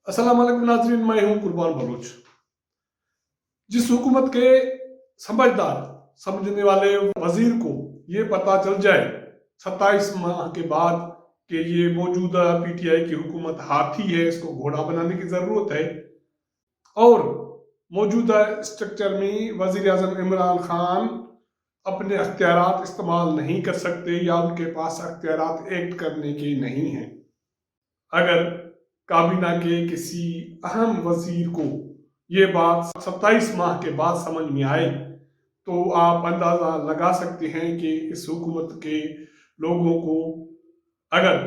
अस्सलाम वालेकुम नाज़रीन, मैं हूं कुर्बान बलूच। जिस हुकूमत के समझदार समझने वाले वजीर को ये पता चल जाए 27 माह के बाद कि ये मौजूदा पीटीआई की हुकूमत हाथी है, इसको घोड़ा बनाने की ज़रूरत है, और मौजूदा स्ट्रक्चर में वज़ीर आज़म इमरान खान अपने अख्तियारात इस्तेमाल नहीं कर सकते या उनके पास अख्तियारात एक्ट करने के नहीं हैं। अगर काबीना के किसी अहम वजीर को ये बात 27 माह के बाद समझ में आए तो आप अंदाज़ा लगा सकते हैं कि इस हुकूमत के लोगों को अगर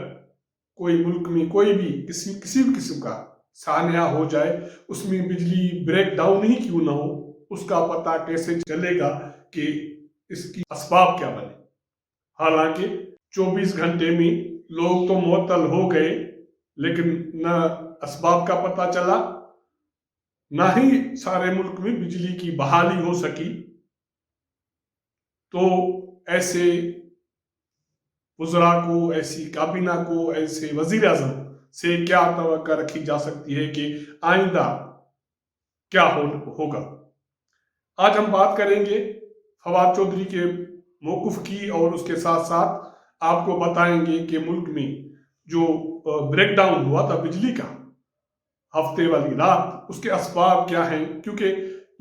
कोई मुल्क में कोई भी किसी भी किस्म का सान्या हो जाए, उसमें बिजली ब्रेक डाउन ही क्यों ना हो, उसका पता कैसे चलेगा कि इसकी असबाब क्या बने। हालांकि 24 घंटे में लोग तो मुअत्तल हो गए, लेकिन न असबाब का पता चला, ना ही सारे मुल्क में बिजली की बहाली हो सकी। तो ऐसे वज़रा को, ऐसी काबीना को, ऐसे वजीर आज़म से क्या तवक्को रखी जा सकती है कि आइंदा क्या होगा। आज हम बात करेंगे फवाद चौधरी के मौक़िफ़ की, और उसके साथ साथ आपको बताएंगे कि मुल्क में जो ब्रेक डाउन हुआ था बिजली का हफ्ते वाली रात, उसके असबाब क्या हैं। क्योंकि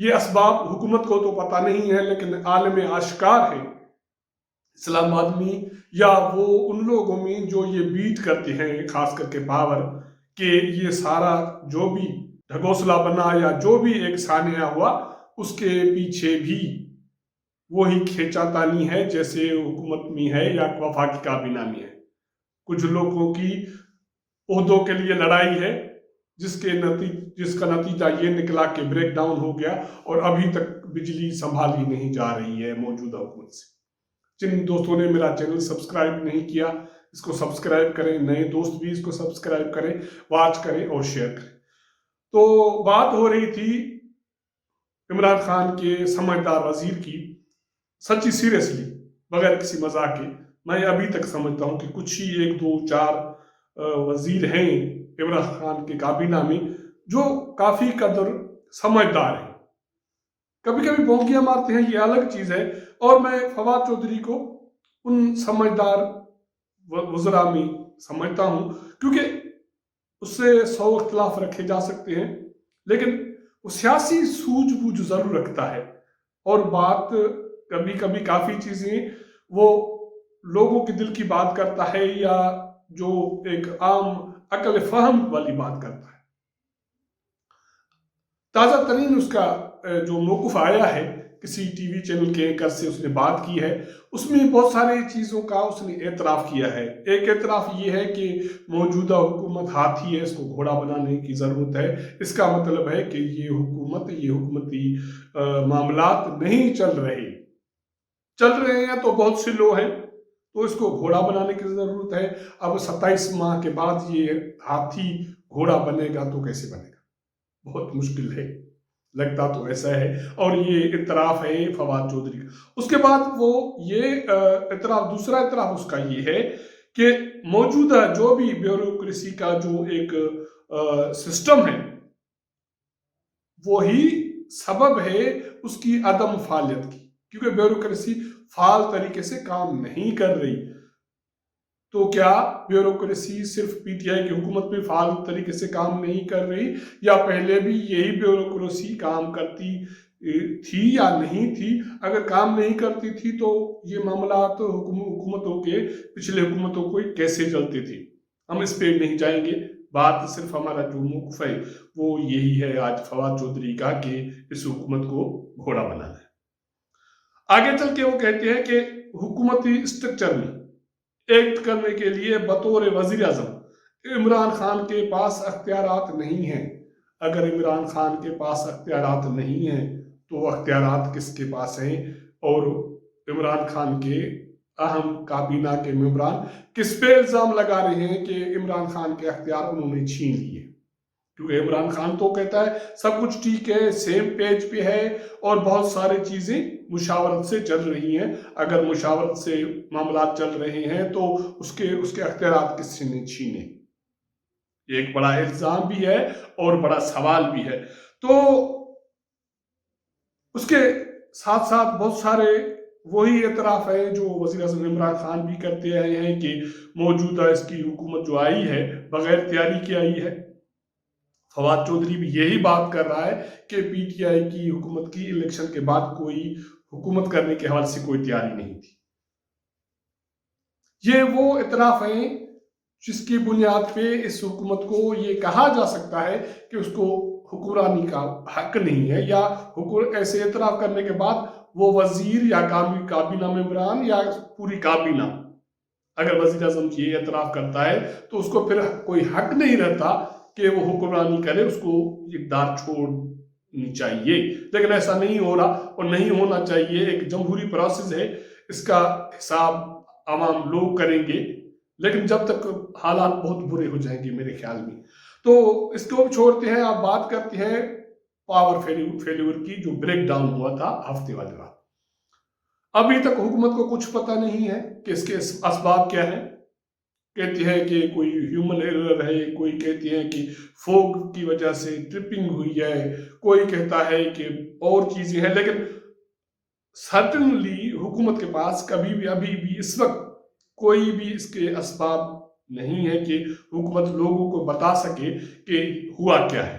ये असबाब हुकूमत को तो पता नहीं है, लेकिन आलम आश्कार है इस्लामाबाद में या वो उन लोगों में जो ये बीट करते हैं, खास करके पावर, कि ये सारा जो भी ढगोसला बना या जो भी एक सान्या हुआ, उसके पीछे भी वही खींचातानी है जैसे हुकूमत में है या वफाकी काबीना में है। कुछ लोगों की ओहदों के लिए लड़ाई है, जिसका नतीजा ये निकला कि ब्रेक डाउन हो गया और अभी तक बिजली संभाली नहीं जा रही है मौजूदा हुकूमत से। जिन दोस्तों ने मेरा चैनल सब्सक्राइब नहीं किया, इसको सब्सक्राइब करें, नए दोस्त भी इसको सब्सक्राइब करें, वॉच करें और शेयर करें। तो बात हो रही थी इमरान खान के समझदार वजीर की। सच्ची सीरियसली, बगैर किसी मजाक के, मैं अभी तक समझता हूं कि कुछ ही 1 2 4 वजीर हैं इमरान खान के काबीना में जो काफी कदर समझदार हैं। कभी कभी भौंकियां मारते हैं, ये अलग चीज है, और मैं फवाद चौधरी को उन समझदार वज़रा में समझता हूं, क्योंकि उससे 100 इख्तिलाफ रखे जा सकते हैं, लेकिन वो सियासी सूझबूझ जरूर रखता है, और बात कभी कभी काफी चीजें वो लोगों के दिल की बात करता है या जो एक आम अकल फहम वाली बात करता है। ताज़ा तरीन उसका जो मौक़िफ़ आया है, किसी टीवी चैनल के एंकर से उसने बात की है, उसमें बहुत सारी चीज़ों का उसने एतराफ़ किया है। एक एतराफ़ ये है कि मौजूदा हुकूमत हाथी है, इसको घोड़ा बनाने की ज़रूरत है। इसका मतलब है कि ये हुकूमती मामलात नहीं चल रहे हैं तो बहुत से लोग हैं, तो इसको घोड़ा बनाने की ज़रूरत है। अब 27 माह के बाद ये हाथी घोड़ा बनेगा तो कैसे बनेगा, बहुत मुश्किल है, लगता तो ऐसा है। और ये इतराफ़ है फवाद चौधरी का। उसके बाद वो ये इतराफ़, दूसरा इतराफ़ उसका ये है कि मौजूदा जो भी ब्यूरोक्रेसी का जो एक सिस्टम है, वही सबब है उसकी अदम फालियत की, क्योंकि ब्यूरोक्रेसी फाल तरीके से काम नहीं कर रही। तो क्या ब्यूरोक्रेसी सिर्फ पीटीआई की हुकूमत में फाल तरीके से काम नहीं कर रही, या पहले भी यही ब्यूरोक्रेसी काम करती थी या नहीं थी? अगर काम नहीं करती थी तो ये मामला तो हुकूमतों के, पिछले हुकूमतों को कैसे चलते थे, हम इस पे नहीं जाएंगे। बात सिर्फ हमारा जो मौक़िफ़ है वो यही है आज फवाद चौधरी का कि इस हुकूमत को घोड़ा बनाना है। आगे चल के वो कहते हैं कि हुकूमती स्ट्रक्चर में एक्ट करने के लिए बतौर वजीर आज़म इमरान खान के पास अख्तियारात नहीं हैं। अगर इमरान खान के पास अख्तियारात नहीं हैं तो अख्तियारात किसके पास हैं? और इमरान खान के अहम काबीना के मेंबरान किस पे इल्ज़ाम लगा रहे हैं कि इमरान खान के अख्तियार उन्होंने छीन लिए? क्योंकि इमरान खान तो कहता है सब कुछ ठीक है, सेम पेज पे है, और बहुत सारी चीजें मुशावरत से चल रही हैं। अगर मुशावरत से मामला चल रहे हैं तो उसके अख्तियारात किसने छीने? ये एक बड़ा इल्जाम भी है और बड़ा सवाल भी है। तो उसके साथ साथ बहुत सारे वही एतराफ है जो वज़ीर आज़म इमरान खान भी करते आए हैं कि मौजूदा इसकी हुकूमत जो आई है बगैर तैयारी की आई है। फवाद चौधरी भी यही बात कर रहा है कि पीटीआई की हुकूमत की इलेक्शन के बाद कोई हुकूमत करने के हवाले से कोई तैयारी नहीं थी। ये वो इतराफ हैं जिसकी बुनियाद पे इस हुकूमत को ये कहा जा सकता है कि उसको हुक्मरानी का हक नहीं है, या ऐसे इतराफ करने के बाद वो वजीर या काबीना मेंबरान या पूरी काबीना अगर वजीर आज़म ये एतराफ करता है तो उसको फिर कोई हक नहीं रहता कि वो हुक्मरानी करे, उसको इक़्तिदार छोड़नी चाहिए। लेकिन ऐसा नहीं हो रहा और नहीं होना चाहिए। एक जमहूरी प्रोसेस है, इसका हिसाब आवाम लोग करेंगे, लेकिन जब तक हालात बहुत बुरे हो जाएंगे मेरे ख्याल में। तो इसको भी छोड़ते हैं, आप बात करते हैं पावर फेल्यूर की जो ब्रेक डाउन हुआ था हफ्ते वाली रात। अभी तक हुकूमत को कुछ पता नहीं है कि इसके असबाब क्या है। कहते हैं कि कोई ह्यूमन एरर है, कोई कहते हैं कि फोग की वजह से ट्रिपिंग हुई है, कोई कहता है कि और चीजें हैं। लेकिन सर्टनली हुकूमत के पास कभी भी अभी भी इस वक्त कोई भी इसके असबाब नहीं है कि हुकूमत लोगों को बता सके कि हुआ क्या है।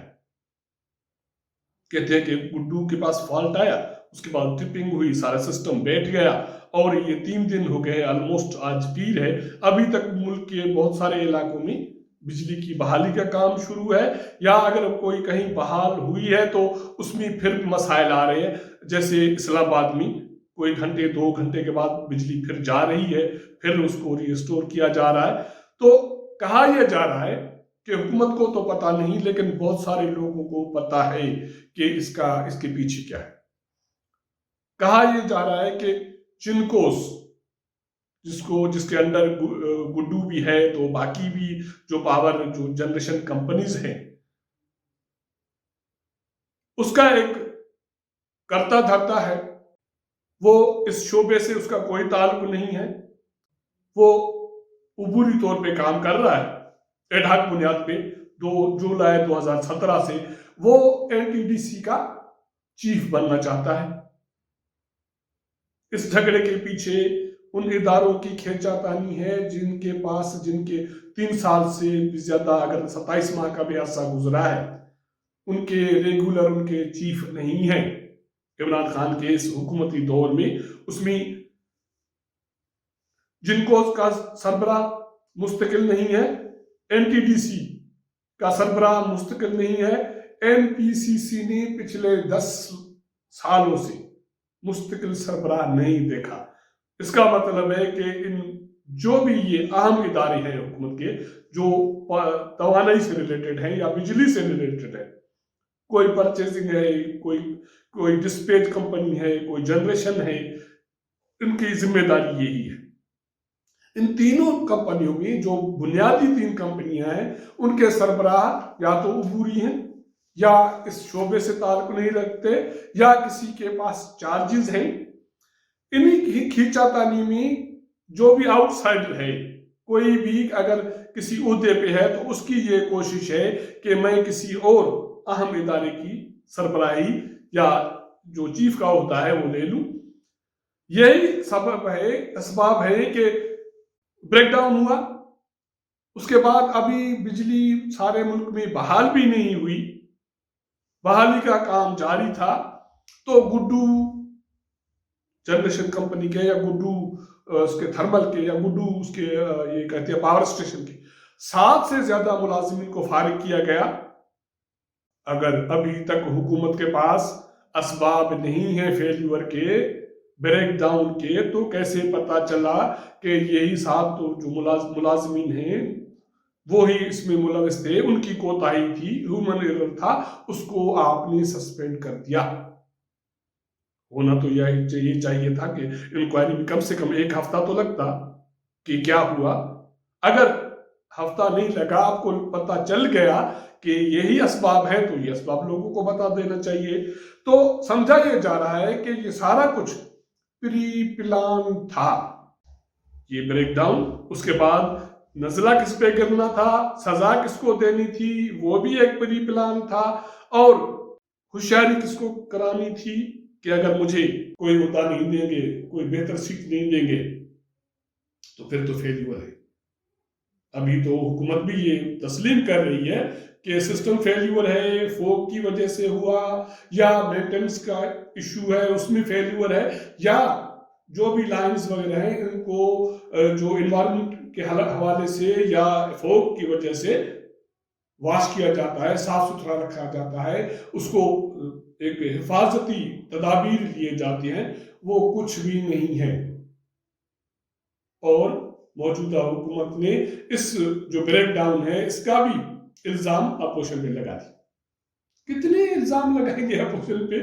कहते हैं कि गुड्डू के पास फॉल्ट आया, उसके बाद ट्रिपिंग हुई, सारा सिस्टम बैठ गया और ये 3 दिन हो गए ऑलमोस्ट, आज पीर है, अभी तक मुल्क के बहुत सारे इलाकों में बिजली की बहाली का काम शुरू है, या अगर कोई कहीं बहाल हुई है तो उसमें फिर मसाइल आ रहे हैं। जैसे इस्लामाबाद में कोई घंटे 2 घंटे के बाद बिजली फिर जा रही है, फिर उसको रिस्टोर किया जा रहा है। तो कहा यह जा रहा है कि हुकूमत को तो पता नहीं, लेकिन बहुत सारे लोगों को पता है कि इसके पीछे क्या है। कहा यह जा रहा है कि चिनकोस जिसके अंडर गुड्डू भी है, तो बाकी भी जो पावर जो जनरेशन कंपनीज हैं उसका एक करता धरता है, वो इस शोबे से उसका कोई ताल्लुक नहीं है। वो उबूरी तौर पे काम कर रहा है एडहॉक बुनियाद पे। 2 जुलाई 2017 से वो एनटीडीसी का चीफ बनना चाहता है। इस झगड़े के पीछे उन इदारों की खींचातानी है जिनके 3 साल से भी ज्यादा, अगर 27 माह का भी अरसा गुजरा है, उनके रेगुलर उनके चीफ नहीं है इमरान खान के इस हुकूमती दौर में। उसमें जिनको का सरबराह मुस्तकिल नहीं है, एनटीडीसी का सरबराह मुस्तकिल नहीं है, एनपीसीसी ने पिछले 10 सालों से मुस्तकिल सरबराह नहीं देखा। इसका मतलब है कि इन जो भी ये अहम इदारे हैं हुकूमत के, जो तवानाई से रिलेटेड है या बिजली से रिलेटेड है, कोई परचेजिंग है, कोई डिस्पैच कंपनी है, कोई जनरेशन है, इनकी जिम्मेदारी यही है। इन तीनों कंपनियों में जो बुनियादी 3 कंपनियां हैं, उनके सरबराह या तो उबूरी हैं, या इस शोबे से ताल्लुक नहीं रखते, या किसी के पास चार्जेस हैं। इन्हीं की खींचातानी में जो भी आउटसाइडर है, कोई भी अगर किसी ओहदे पे है तो उसकी ये कोशिश है कि मैं किसी और अहम इदारे की सरबराही या जो चीफ का होता है वो ले लूं। यही असबाब है कि ब्रेकडाउन हुआ। उसके बाद अभी बिजली सारे मुल्क में बहाल भी नहीं हुई, बहाली का काम जारी था। तो गुड्डू जनरेशन कंपनी के, या गुड्डू उसके थर्मल के, या गुड्डू उसके ये कहते हैं पावर स्टेशन के 7 से ज्यादा मुलाजिमीन को फारिग किया गया। अगर अभी तक हुकूमत के पास असबाब नहीं है फेल्यूर के, ब्रेक डाउन के, तो कैसे पता चला कि यही 7 तो जो मुलाजिमीन हैं वो ही इसमें मुलविस थे, उनकी कोताही थी, ह्यूमन एरर था, उसको आपने सस्पेंड कर दिया। होना तो यही चाहिए था कि इंक्वायरी में कम से कम 1 हफ्ता तो लगता कि क्या हुआ। अगर हफ्ता नहीं लगा, आपको पता चल गया कि यही असबाब है, तो ये असबाब लोगों को बता देना चाहिए। तो समझा यह जा रहा है कि ये सारा कुछ प्री प्लान था, ये ब्रेकडाउन। उसके बाद नज़ला किस पे गिरना था, सजा किसको देनी थी, वो भी एक प्री प्लान था, और होशियारी किसको करानी थी कि अगर मुझे कोई मुद्दा नहीं देंगे, कोई बेहतर सीट नहीं देंगे तो फिर तो फेल्यूर है। अभी तो हुकूमत भी ये तस्लीम कर रही है कि सिस्टम फेल्यूर है, फोक की वजह से हुआ, या मेंटेनेंस का इशू है उसमें फेल्यूर है, या जो भी लाइन्स वगैरह हैं इनको जो इन्वायरमेंट के हवाले से या फोक की वजह से वॉश किया जाता है, साफ सुथरा रखा जाता है, उसको एक हिफाजती तदाबीर लिए जाते हैं, वो कुछ भी नहीं है। और मौजूदा हुकूमत ने इस जो ब्रेक डाउन है इसका भी इल्जाम अपोजिशन पे लगा दिया। कितने इल्जाम लगाएंगे अपोजिशन पे,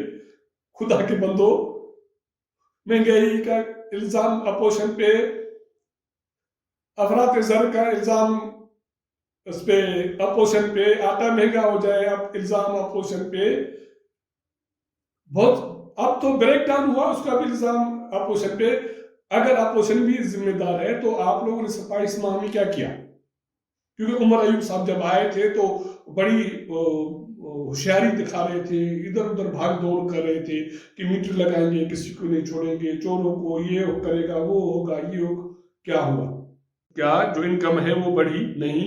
खुदा के बंदो। महंगाई का इल्जाम अपोजिशन पे, अफरात ज़र का इल्जाम उस पे अपोजिशन पे, आटा महंगा हो जाए अब इल्जाम अपोजिशन पे, बहुत अब तो ब्रेक डाउन हुआ उसका भी इल्जाम अपोजिशन पे। अगर अपोजिशन भी जिम्मेदार है तो आप लोगों ने 27 माह में क्या किया? क्योंकि उमर अयूब साहब जब आए थे तो बड़ी होशियारी दिखा रहे थे, इधर उधर भाग दौड़ कर रहे थे कि मीटर लगाएंगे, किसी को नहीं छोड़ेंगे, चोरों को ये करेगा, वो होगा, ये होगा। क्या हुआ? क्या जो इनकम है वो बढ़ी? नहीं।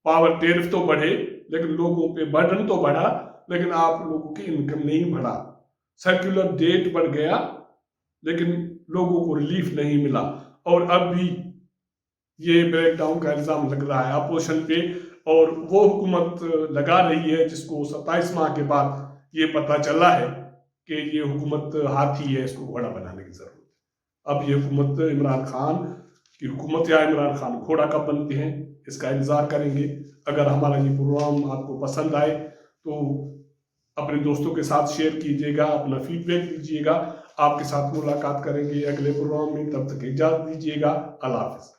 पावर टेरिफ तो बढ़े लेकिन लोगों पे बर्डन तो बढ़ा, लेकिन आप लोगों की इनकम नहीं बढ़ा। सर्कुलर डेट बढ़ गया लेकिन लोगों को रिलीफ नहीं मिला। और अब भी ये ब्रेक डाउन का इल्जाम लग रहा है अपोजिशन पे, और वो हुकूमत लगा रही है जिसको 27 माह के बाद ये पता चला है कि ये हुकूमत हाथी है, इसको घोड़ा बनाने की जरूरत है। अब ये हुकूमत इमरान खान की हुकूमत या इमरान खान घोड़ा कब बनते हैं इसका इंतजार करेंगे। अगर हमारा ये प्रोग्राम आपको पसंद आए तो अपने दोस्तों के साथ शेयर कीजिएगा, अपना फीडबैक दीजिएगा। आपके साथ मुलाकात करेंगे अगले प्रोग्राम में, तब तक इजाजत दीजिएगा। अल्लाह हाफिज।